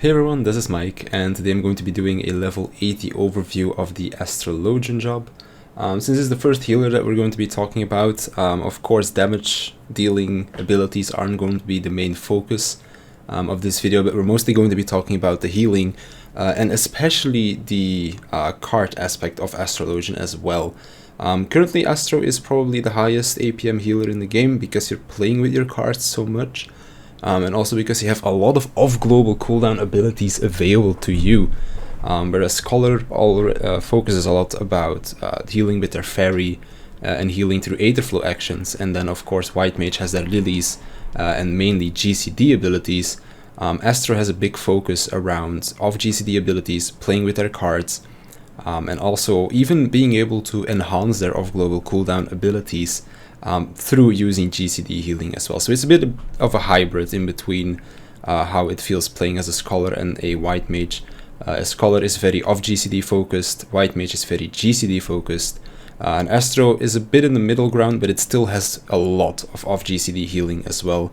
Hey everyone, this is Mike, and today I'm going to be doing a level 80 overview of the Astrologian job. Since this is the first healer that we're going to be talking about, of course damage dealing abilities aren't going to be the main focus of this video, but we're mostly going to be talking about the healing and especially the card aspect of Astrologian as well. Currently Astro is probably the highest APM healer in the game because you're playing with your cards so much. And also because you have a lot of off-global cooldown abilities available to you, whereas Scholar focuses a lot about healing with their fairy and healing through Aetherflow actions, and then of course White Mage has their lilies and mainly GCD abilities. Astro has a big focus around off-GCD abilities, playing with their cards, and also even being able to enhance their off-global cooldown abilities through using GCD healing as well. So it's a bit of a hybrid in between how it feels playing as a Scholar and a White Mage. A Scholar is very off GCD focused, White Mage is very GCD focused, and Astro is a bit in the middle ground, but it still has a lot of off GCD healing as well.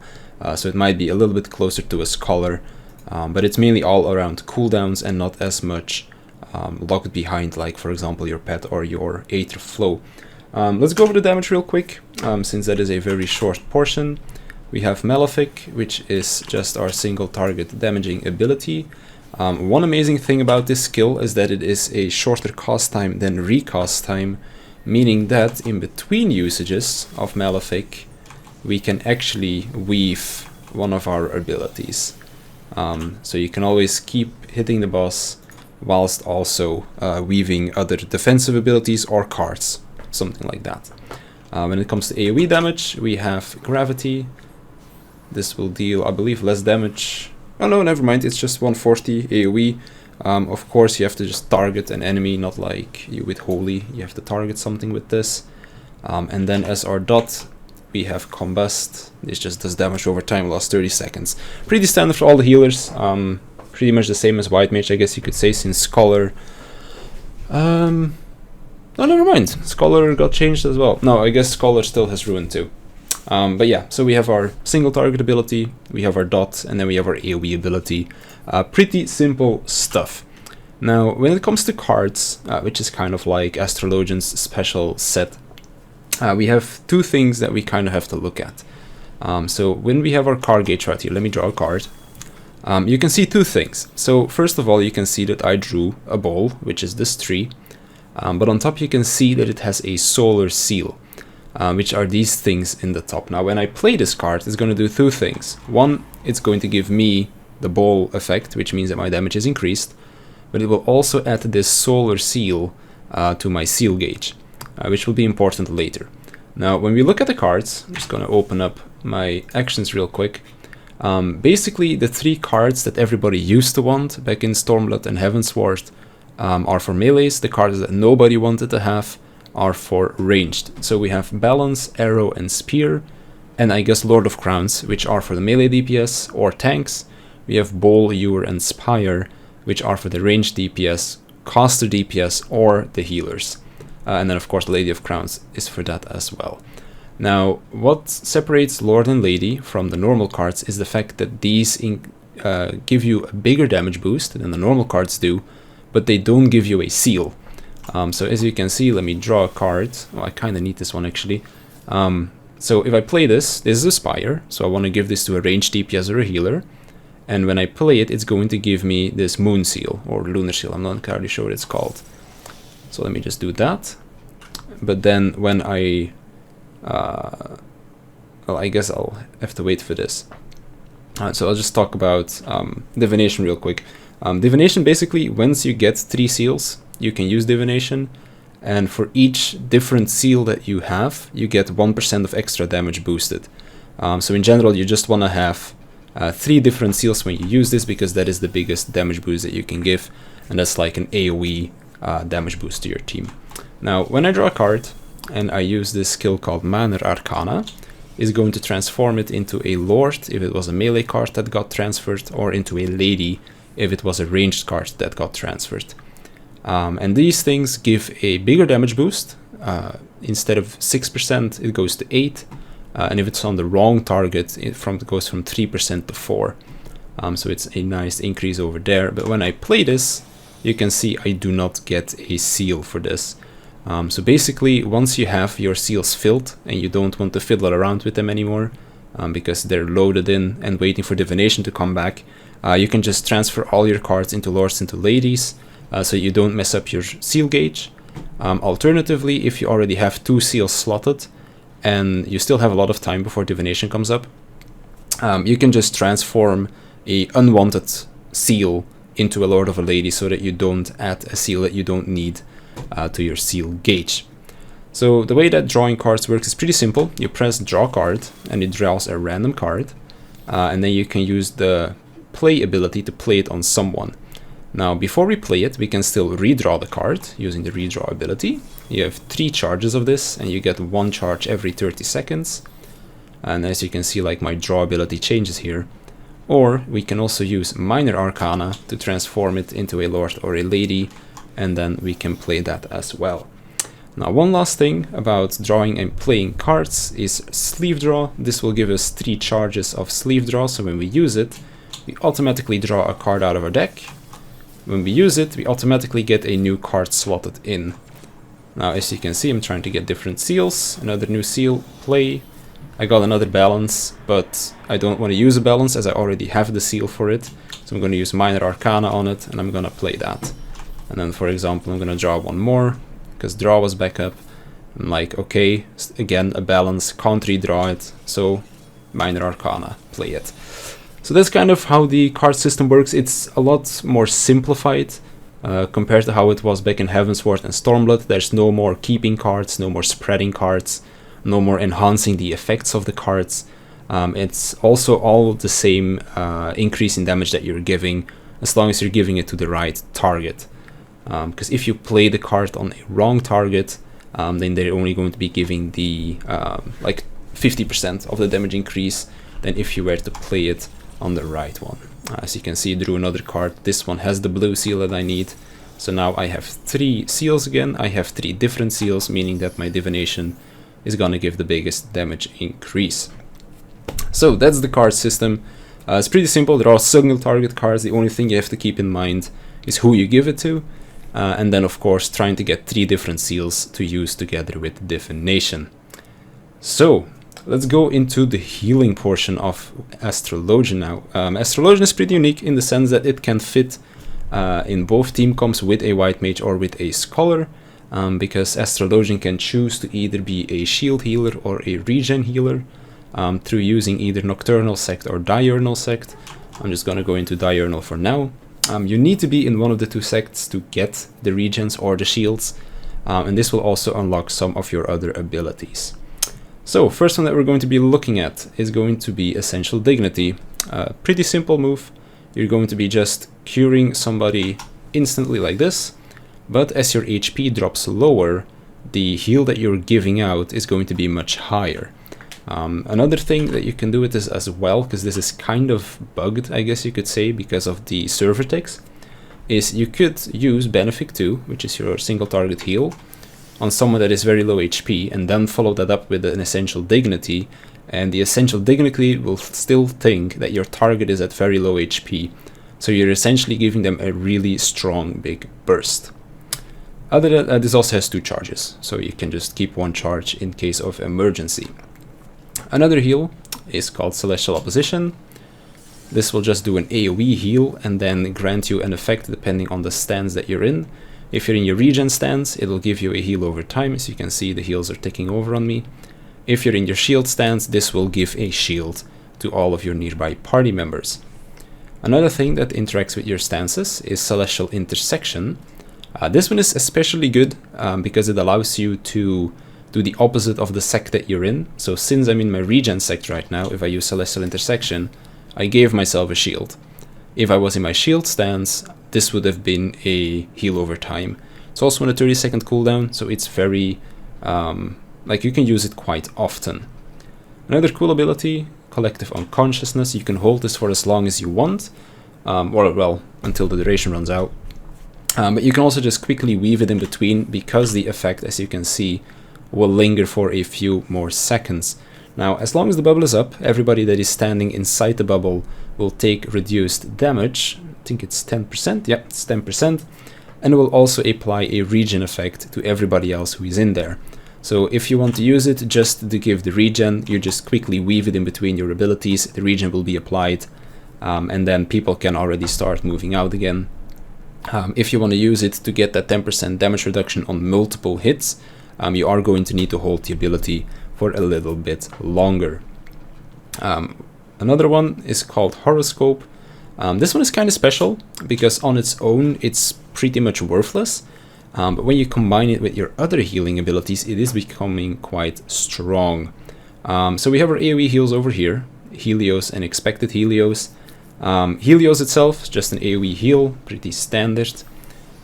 So it might be a little bit closer to a Scholar, but it's mainly all around cooldowns and not as much locked behind, like for example your pet or your Aetherflow. Let's go over the damage real quick, since that is a very short portion. We have Malefic, which is just our single target damaging ability. One amazing thing about this skill is that it is a shorter cast time than recast time, meaning that in between usages of Malefic, we can actually weave one of our abilities. So you can always keep hitting the boss whilst also weaving other defensive abilities or cards. Something like that. When it comes to AoE damage, we have Gravity. This will deal, I believe, less damage. Oh no, never mind, it's just 140 AoE. Of course, you have to just target an enemy, not like you with Holy. You have to target something with this. And then as our dot, we have Combust. This just does damage over time, lasts 30 seconds. Pretty standard for all the healers. Pretty much the same as White Mage, I guess you could say, since Scholar... Oh, never mind. Scholar got changed as well. No, I guess Scholar still has Ruin too. But yeah, so we have our single target ability, we have our dot, and then we have our AoE ability. Pretty simple stuff. Now, when it comes to cards, which is kind of like Astrologian's special set, we have two things that we kind of have to look at. So when we have our card gauge right here, let me draw a card. You can see two things. So first of all, you can see that I drew a ball, which is this tree. But on top you can see that it has a solar seal, which are these things in the top. Now when I play this card, it's going to do two things. One, it's going to give me the ball effect, which means that my damage is increased, but it will also add this solar seal to my seal gauge, which will be important later. Now when we look at the cards, I'm just going to open up my actions real quick. Basically the three cards that everybody used to want back in Stormblood and Heavensward are for melees. The cards that nobody wanted to have are for ranged. So we have Balance, Arrow, and Spear, and I guess Lord of Crowns, which are for the melee DPS or tanks. We have Bowl, Ewer, and Spire, which are for the ranged DPS, caster DPS, or the healers. And then of course Lady of Crowns is for that as well. Now, what separates Lord and Lady from the normal cards is the fact that these give you a bigger damage boost than the normal cards do, but they don't give you a seal. So as you can see, let me draw a card. Oh, I kind of need this one actually. So if I play this is a Spire, so I want to give this to a ranged DPS or a healer. And when I play it, it's going to give me this Moon Seal, or Lunar Seal, I'm not entirely sure what it's called. So let me just do that. But then when I... well, I guess I'll have to wait for this. So I'll just talk about Divination real quick. Divination, basically, once you get 3 seals, you can use Divination, and for each different seal that you have, you get 1% of extra damage boosted. So in general, you just want to have 3 different seals when you use this, because that is the biggest damage boost that you can give, and that's like an AoE damage boost to your team. Now, when I draw a card, and I use this skill called Manor Arcana, is going to transform it into a Lord if it was a melee card that got transferred, or into a Lady if it was a ranged card that got transferred. And these things give a bigger damage boost. Instead of 6%, it goes to 8%. And if it's on the wrong target, it goes from 3% to 4%. So it's a nice increase over there. But when I play this, you can see I do not get a seal for this. So basically, once you have your seals filled and you don't want to fiddle around with them anymore, because they're loaded in and waiting for divination to come back, you can just transfer all your cards into lords into ladies, so you don't mess up your seal gauge. Alternatively, if you already have 2 seals slotted and you still have a lot of time before divination comes up, you can just transform a unwanted seal into a lord of a lady so that you don't add a seal that you don't need to your seal gauge. So the way that drawing cards works is pretty simple. You press draw card and it draws a random card, and then you can use the play ability to play it on someone. Now before we play it, we can still redraw the card using the redraw ability. You have 3 charges of this and you get 1 charge every 30 seconds. And as you can see, like, my draw ability changes here. Or we can also use minor arcana to transform it into a lord or a lady, and then we can play that as well. Now one last thing about drawing and playing cards is sleeve draw. This will give us 3 charges of sleeve draw, so when we use it, we automatically draw a card out of our deck. When we use it, we automatically get a new card slotted in. Now as you can see, I'm trying to get different seals. Another new seal, play. I got another balance, but I don't want to use a balance as I already have the seal for it. So I'm going to use minor arcana on it and I'm going to play that. And then for example, I'm going to draw one more because draw was back up. I'm like, okay, again a balance, can't redraw it, so minor arcana, play it. So that's kind of how the card system works. It's a lot more simplified compared to how it was back in Heavensward and Stormblood. There's no more keeping cards, no more spreading cards, no more enhancing the effects of the cards. It's also all the same increase in damage that you're giving, as long as you're giving it to the right target. Because if you play the card on a wrong target, then they're only going to be giving the like 50% of the damage increase than if you were to play it on the right one. As you can see, I drew another card. This one has the blue seal that I need. So now I have 3 seals again. I have 3 different seals, meaning that my divination is gonna give the biggest damage increase. So that's the card system. It's pretty simple. There are single target cards. The only thing you have to keep in mind is who you give it to. And then of course trying to get 3 different seals to use together with divination. So let's go into the healing portion of Astrologian now. Astrologian is pretty unique in the sense that it can fit in both team comps with a white mage or with a scholar, because Astrologian can choose to either be a shield healer or a regen healer through using either Nocturnal Sect or Diurnal Sect. I'm just going to go into Diurnal for now. You need to be in one of the 2 sects to get the regens or the shields, and this will also unlock some of your other abilities. So first one that we're going to be looking at is going to be Essential Dignity. Pretty simple move. You're going to be just curing somebody instantly like this, but as your HP drops lower, the heal that you're giving out is going to be much higher. Another thing that you can do with this as well, because this is kind of bugged, I guess you could say, because of the server ticks, is you could use Benefic 2, which is your single target heal, on someone that is very low HP, and then follow that up with an Essential Dignity, and the Essential Dignity will still think that your target is at very low HP, so you're essentially giving them a really strong big burst. Other than that, this also has 2 charges, so you can just keep 1 charge in case of emergency. Another heal is called Celestial Opposition. This will just do an AoE heal and then grant you an effect depending on the stance that you're in. If you're in your regen stance, it'll give you a heal over time. As you can see, the heals are ticking over on me. If you're in your shield stance, this will give a shield to all of your nearby party members. Another thing that interacts with your stances is Celestial Intersection. This one is especially good because it allows you to do the opposite of the sect that you're in. So since I'm in my regen sect right now, if I use Celestial Intersection, I gave myself a shield. If I was in my shield stance, this would have been a heal over time. It's also on a 30-second cooldown, so it's very, like, you can use it quite often. Another cool ability, Collective Unconsciousness. You can hold this for as long as you want, or well, until the duration runs out. But you can also just quickly weave it in between, because the effect, as you can see, will linger for a few more seconds. Now, as long as the bubble is up, everybody that is standing inside the bubble will take reduced damage. I think it's 10%. Yeah, it's 10%. And it will also apply a regen effect to everybody else who is in there. So if you want to use it just to give the regen, you just quickly weave it in between your abilities. The regen will be applied, and then people can already start moving out again. If you want to use it to get that 10% damage reduction on multiple hits, you are going to need to hold the ability for a little bit longer. Another one is called Horoscope. This one is kind of special because on its own it's pretty much worthless, but when you combine it with your other healing abilities, it is becoming quite strong. So we have our AoE heals over here, Helios and Expected Helios. Helios itself is just an AoE heal, pretty standard.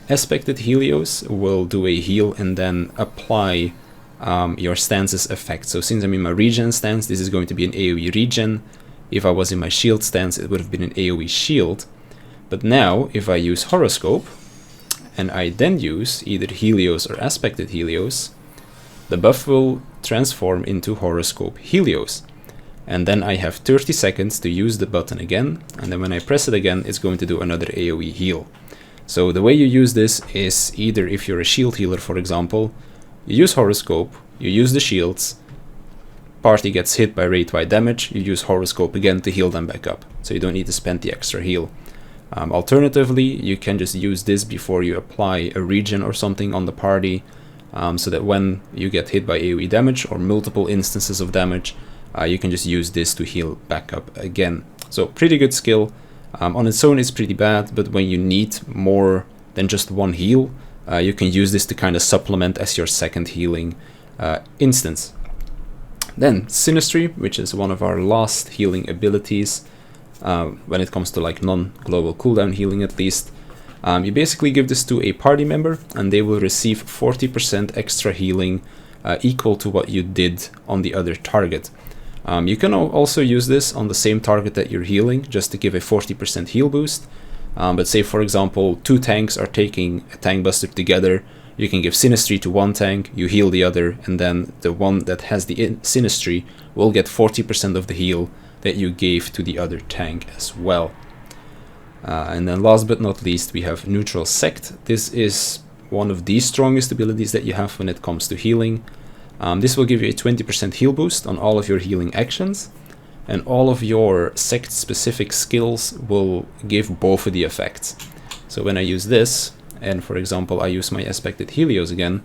Expected Helios will do a heal and then apply your stance's effect. So since I'm in my regen stance, this is going to be an AoE regen. If I was in my shield stance, it would have been an AoE shield. But now, if I use Horoscope, and I then use either Helios or Aspected Helios, the buff will transform into Horoscope Helios. And then I have 30 seconds to use the button again, and then when I press it again, it's going to do another AoE heal. So the way you use this is either if you're a shield healer, for example, you use Horoscope, you use the shields, party gets hit by rate-wide damage, you use Horoscope again to heal them back up. So you don't need to spend the extra heal. Alternatively, you can just use this before you apply a regen or something on the party, so that when you get hit by AoE damage or multiple instances of damage, you can just use this to heal back up again. So pretty good skill. On its own it's pretty bad, but when you need more than just one heal, you can use this to kind of supplement as your second healing instance. Then Synastry, which is one of our last healing abilities, when it comes to like non-global cooldown healing at least. You basically give this to a party member and they will receive 40% extra healing, equal to what you did on the other target. You can also use this on the same target that you're healing, just to give a 40% heal boost. But say for example 2 tanks are taking a tank buster together, you can give Synastry to one tank, you heal the other, and then the one that has the Synastry will get 40% of the heal that you gave to the other tank as well. And then last but not least, we have Neutral Sect. This is one of the strongest abilities that you have when it comes to healing. This will give you a 20% heal boost on all of your healing actions, and all of your sect specific skills will give both of the effects. So when I use this, and for example I use my Aspected Helios again,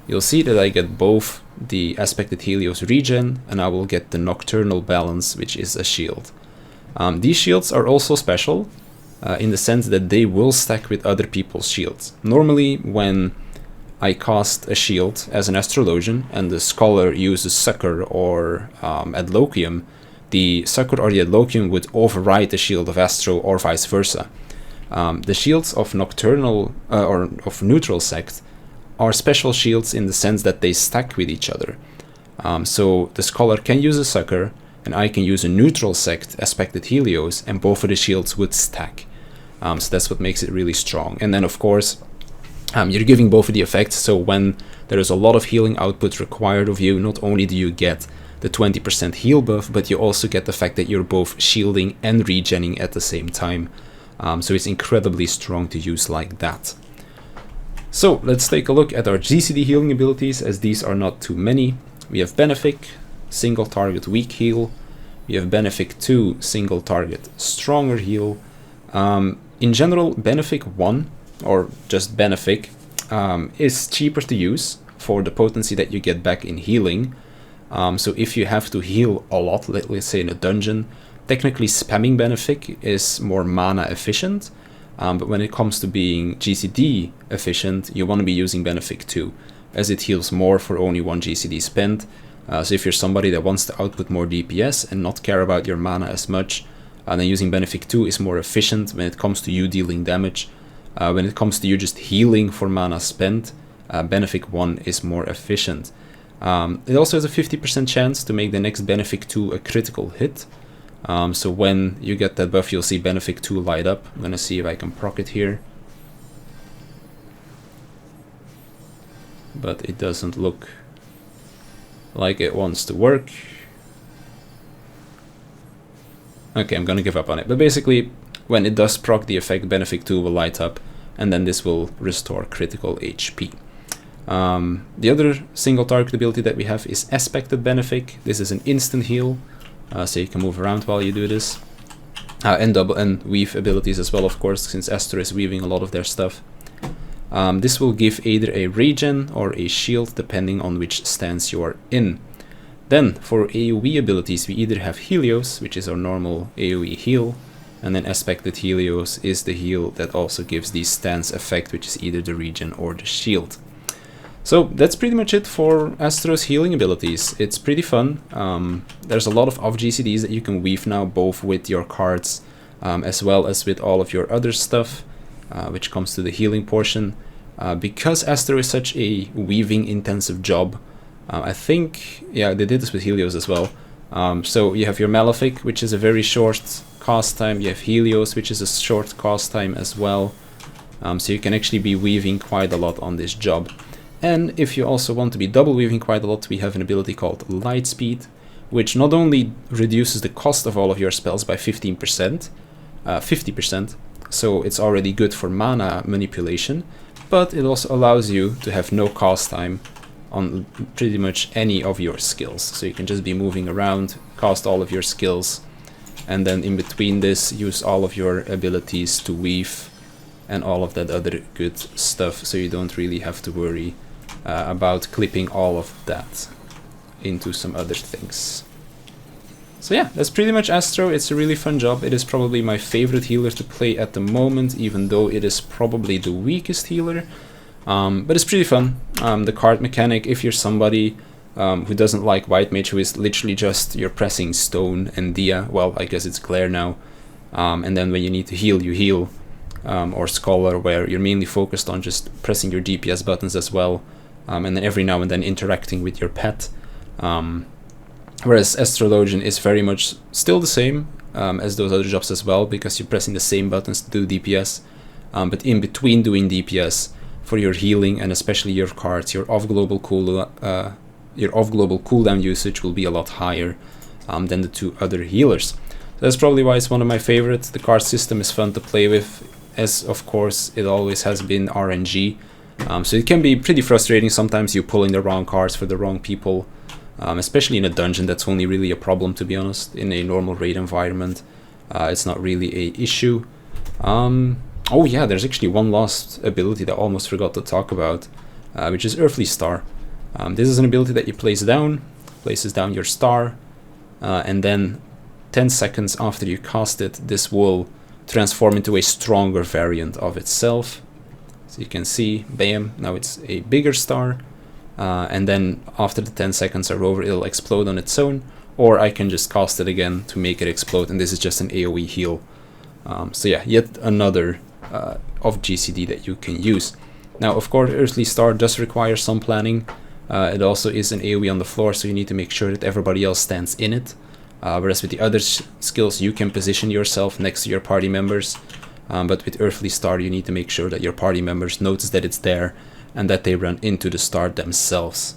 you'll see that I get both the Aspected Helios regen and I will get the Nocturnal Balance, which is a shield. These shields are also special in the sense that they will stack with other people's shields. Normally when I cast a shield as an Astrologian and the Scholar uses Succor or Adloquium, the Succor or the Adloquium would override the shield of Astro or vice versa. The shields of Nocturnal or of Neutral Sect are special shields in the sense that they stack with each other. So the Scholar can use a Succor and I can use a Neutral Sect Aspected Helios, and both of the shields would stack. So that's what makes it really strong. And then of course you're giving both of the effects, so when there is a lot of healing output required of you, not only do you get the 20% heal buff, but you also get the fact that you're both shielding and regenning at the same time. So it's incredibly strong to use like that. So let's take a look at our GCD healing abilities, as these are not too many. We have Benefic, single target weak heal. We have Benefic 2, single target stronger heal. In general, Benefic 1, or just Benefic, is cheaper to use for the potency that you get back in healing. So if you have to heal a lot, let's say in a dungeon, technically spamming Benefic is more mana efficient, but when it comes to being GCD efficient, you want to be using Benefic 2, as it heals more for only 1 GCD spent. So if you're somebody that wants to output more DPS and not care about your mana as much, then using Benefic 2 is more efficient when it comes to you dealing damage. When it comes to you just healing for mana spent, Benefic 1 is more efficient. It also has a 50% chance to make the next Benefic 2 a critical hit. So when you get that buff, you'll see Benefic 2 light up. I'm gonna see if I can proc it here. But it doesn't look like it wants to work. Okay, I'm gonna give up on it. But basically, when it does proc, the effect Benefic 2 will light up, and then this will restore critical HP. The other single target ability that we have is Aspected Benefic. This is an instant heal, so you can move around while you do this. And double and weave abilities as well, of course, since Astro is weaving a lot of their stuff. This will give either a regen or a shield, depending on which stance you are in. Then, for AoE abilities, we either have Helios, which is our normal AoE heal, and then Aspected Helios is the heal that also gives the stance effect, which is either the regen or the shield. So that's pretty much it for Astro's healing abilities. It's pretty fun. There's a lot of off-GCDs that you can weave now, both with your cards as well as with all of your other stuff, which comes to the healing portion. Because Astro is such a weaving-intensive job, I think, yeah, they did this with Helios as well. So you have your Malefic, which is a very short cast time. You have Helios, which is a short cast time as well. So you can actually be weaving quite a lot on this job. And if you also want to be double weaving quite a lot, we have an ability called Lightspeed, which not only reduces the cost of all of your spells by 15%, 50%, so it's already good for mana manipulation, but it also allows you to have no cast time on pretty much any of your skills. So you can just be moving around, cast all of your skills, and then in between this, use all of your abilities to weave and all of that other good stuff, so you don't really have to worry about clipping all of that into some other things. So yeah, that's pretty much Astro. It's a really fun job. It is probably my favorite healer to play at the moment, even though it is probably the weakest healer. But it's pretty fun. The card mechanic, if you're somebody who doesn't like White Mage, who is literally just you're pressing Stone and Dia, well, I guess it's Glare now, and then when you need to heal, you heal, or Scholar, where you're mainly focused on just pressing your DPS buttons as well, and then every now and then interacting with your pet. Whereas Astrologian is very much still the same as those other jobs as well, because you're pressing the same buttons to do DPS, but in between doing DPS, for your healing and especially your cards, your off-global cooldown usage will be a lot higher than the two other healers. So that's probably why it's one of my favorites. The card system is fun to play with, as of course it always has been RNG. So it can be pretty frustrating sometimes, you pulling the wrong cards for the wrong people, especially in a dungeon. That's only really a problem, to be honest. In a normal raid environment, it's not really a issue. Oh yeah, there's actually one last ability that I almost forgot to talk about, which is Earthly Star. This is an ability that you places down your star, and then 10 seconds after you cast it, this will transform into a stronger variant of itself. So you can see, bam, now it's a bigger star, and then after the 10 seconds are over, it'll explode on its own, or I can just cast it again to make it explode, and this is just an AoE heal. So yeah, yet another of GCD that you can use. Now, of course, Earthly Star does require some planning. It also is an AoE on the floor, so you need to make sure that everybody else stands in it. Whereas with the other skills, you can position yourself next to your party members. But with Earthly Star, you need to make sure that your party members notice that it's there and that they run into the star themselves.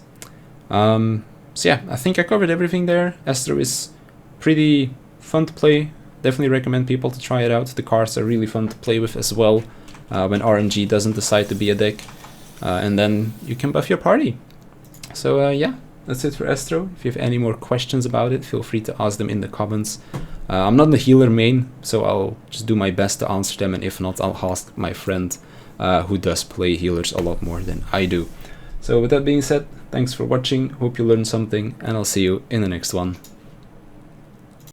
So yeah, I think I covered everything there. Astro is pretty fun to play. Definitely recommend people to try it out. The cards are really fun to play with as well, when RNG doesn't decide to be a deck. And then you can buff your party. So yeah, that's it for Astro. If you have any more questions about it, feel free to ask them in the comments. I'm not the healer main, so I'll just do my best to answer them, and if not, I'll ask my friend who does play healers a lot more than I do. So with that being said, thanks for watching, hope you learned something, and I'll see you in the next one.